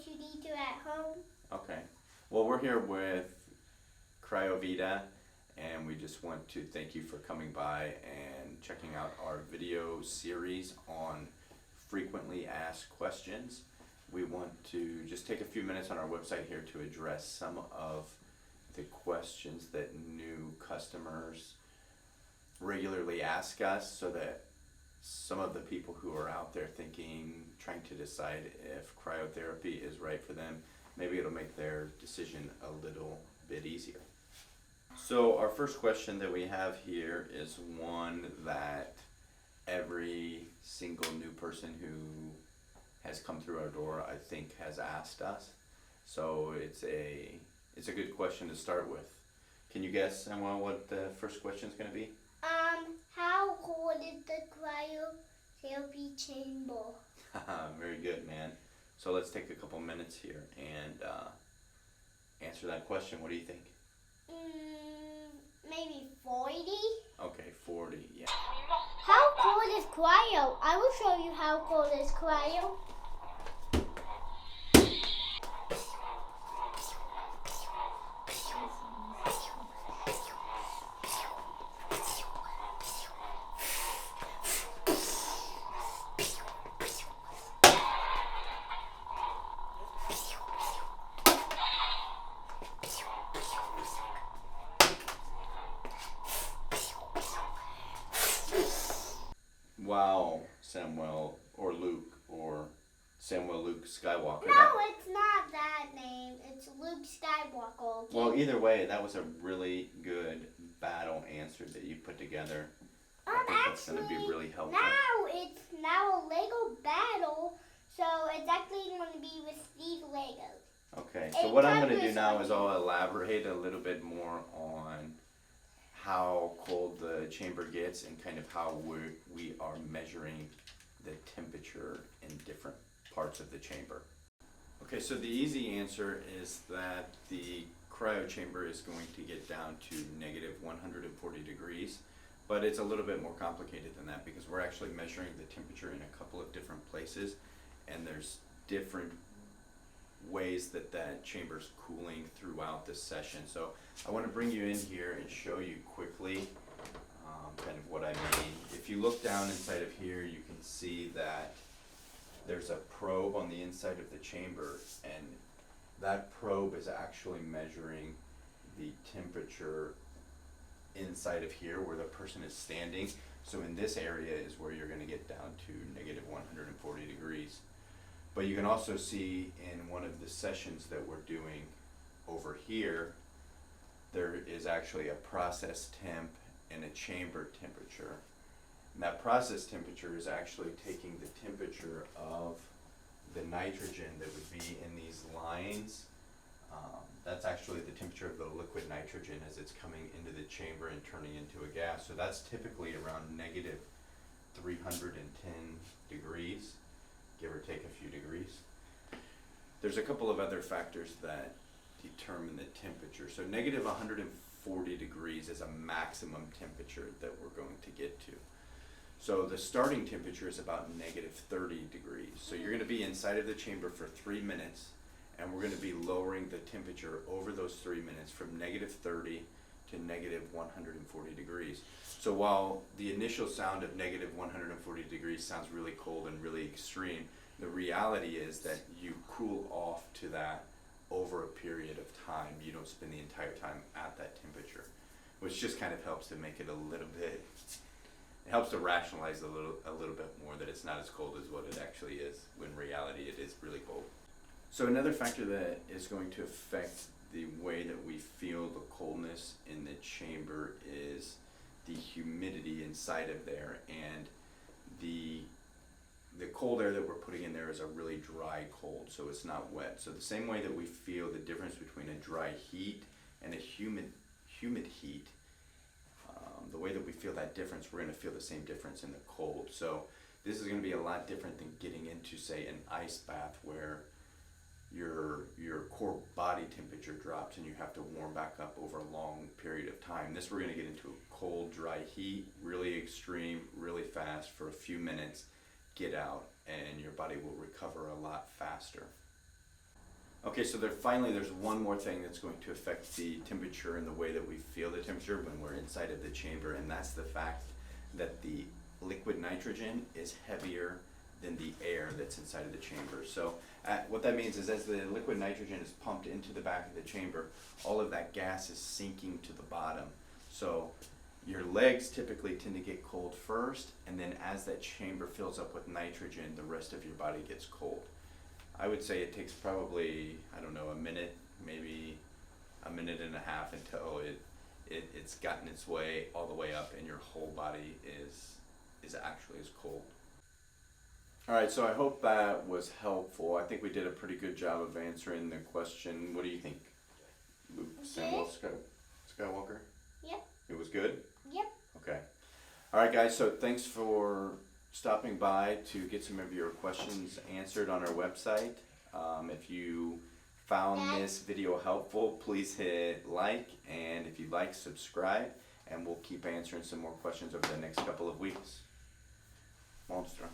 what you need to at home. Okay. Well, we're here with CryoVida, and we just want to thank you for coming by and checking out our video series on frequently asked questions. We want to just take a few minutes on our website here to address some of the questions that new customers regularly ask us, so that some of the people who are out there trying to decide if cryotherapy is right for them, maybe it'll make their decision a little bit easier. So our first question that we have here is one that every single new person who has come through our door, I think, has asked us. So it's a good question to start with. Can you guess, Samuel, what the first question is going to be? How cold is the cryotherapy chamber? Very good, man. So let's take a couple minutes here and answer that question. What do you think? Maybe 40? Okay, 40, yeah. How cold is cryo? I will show you how cold is cryo. Wow, Samuel or Luke or Samuel Luke Skywalker. No, it's not that name. It's Luke Skywalker. Okay? Well, either way, that was a now good battle answer that you put together. I think that's going to be really helpful. It's now a Lego battle, so it's actually going to be with these Legos. Okay, so what I'm going to do now is I'll elaborate a little bit more on how cold the chamber gets and kind of how we are measuring the temperature in different parts of the chamber. Okay, so the easy answer is that the cryo chamber is going to get down to negative 140 degrees, but it's a little bit more complicated than that because we're actually measuring the temperature in a couple of different places, and there's different ways that chamber's cooling throughout the session. So I want to bring you in here and show you quickly kind of what I mean. If you look down inside of here, you can see that there's a probe on the inside of the chamber, and that probe is actually measuring the temperature inside of here where the person is standing. So in this area is where you're going to get down to negative 140 degrees. But you can also see in one of the sessions that we're doing over here, there is actually a process temp and a chamber temperature. And that process temperature is actually taking the temperature of the nitrogen that would be in these lines. That's actually the temperature of the liquid nitrogen as it's coming into the chamber and turning into a gas. So that's typically around negative 310 degrees. Give or take a few degrees. There's a couple of other factors that determine the temperature. So negative 140 degrees is a maximum temperature that we're going to get to. So the starting temperature is about negative 30 degrees. So you're going to be inside of the chamber for 3 minutes, and we're going to be lowering the temperature over those 3 minutes from negative 30 to negative 140 degrees. So while the initial sound of negative 140 degrees sounds really cold and really extreme, the reality is that you cool off to that over a period of time. You don't spend the entire time at that temperature, which just kind of helps to make it a little bit, it helps to rationalize a little bit more that it's not as cold as what it actually is, when in reality it is really cold. So another factor that is going to affect the way that we feel the coldness in the chamber is the humidity inside of there, and the cold air that we're putting in there is a really dry cold, so it's not wet. So the same way that we feel the difference between a dry heat and a humid heat, the way that we feel that difference, we're going to feel the same difference in the cold. So this is going to be a lot different than getting into, say, an ice bath where your core body temperature drops and you have to warm back up over a long period of time. This, we're going to get into a cold, dry heat, really extreme, really fast for a few minutes, get out, and your body will recover a lot faster. Okay, so there's one more thing that's going to affect the temperature and the way that we feel the temperature when we're inside of the chamber, and that's the fact that the liquid nitrogen is heavier than the air that's inside of the chamber. So what that means is as the liquid nitrogen is pumped into the back of the chamber, all of that gas is sinking to the bottom. So your legs typically tend to get cold first, and then as that chamber fills up with nitrogen, the rest of your body gets cold. I would say it takes probably, I don't know, a minute, maybe a minute and a half until it's gotten its way all the way up and your whole body is actually as cold. Alright, so I hope that was helpful. I think we did a pretty good job of answering the question. What do you think, Luke Samuel Skywalker? Yep. It was good? Yep. Okay. Alright guys, so thanks for stopping by to get some of your questions answered on our website. If you found this video helpful, please hit like, and if you'd like, subscribe, and we'll keep answering some more questions over the next couple of weeks. Monster.